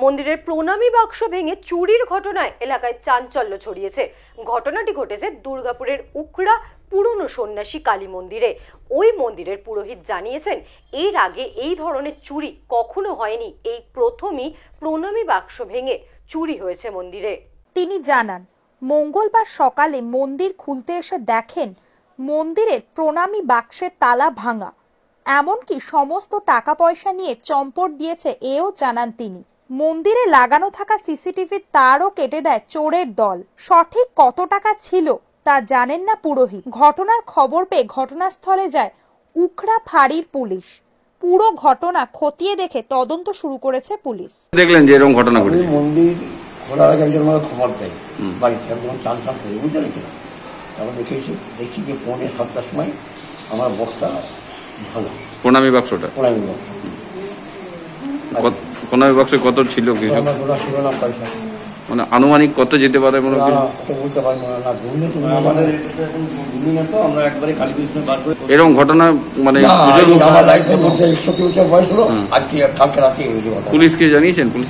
মন্দিরের প্রণামী বাক্স ভেঙে চুরির ঘটনায় এলাকায় চাঞ্চল্য ছড়িয়েছে। ঘটনাটি ঘটেছে দুর্গাপুরের উখড়া পুরনো সন্ন্যাসী কালী মন্দিরে। ওই মন্দিরের পুরোহিত জানিয়েছেন, এর আগে এই ধরনের চুরি কখনো হয়নি, এই প্রথমই প্রণামী বাক্স ভেঙে চুরি হয়েছে মন্দিরে। তিনি জানান, মঙ্গলবার সকালে মন্দির খুলতে এসে দেখেন মন্দিরের প্রণামী বাক্সের তালা ভাঙা, এমনকি সমস্ত টাকা পয়সা নিয়ে চম্পট দিয়েছে এও জানান তিনি। মন্দিরে লাগানো থাকা সিসিটিভির তারও কেটে দেয় চোরের দল। সঠিক কত টাকা ছিল তা জানেন না পুরোহিত। ঘটনার খবর পেয়ে ঘটনাস্থলে যায় উখড়া ফাঁড়ির পুলিশ। পুরো ঘটনা খতিয়ে দেখে তদন্ত শুরু করেছে পুলিশ। দেখলেন যে এরকম ঘটনা ঘটেছে, মন্দির খোলার আগে একজন আমাকে খবর দেয় বাড়িতে, আমি যখন চান চান করি বুঝতে পেরেছিলাম। তারপর দেখি যে 6:45টার সময় আমার বক্সটা ভালো, প্রণামী বাক্সটা। প্রণামী বাক্সে কত ছিল কি ছিল না পয়সা, মানে আনুমানিক কত যেতে পারে মনে হয় বুঝতে পারবো না। এরকম ঘটনা মানে বয়স হলো আজকে কালকে রাতে পুলিশকে জানিয়েছেন? পুলিশ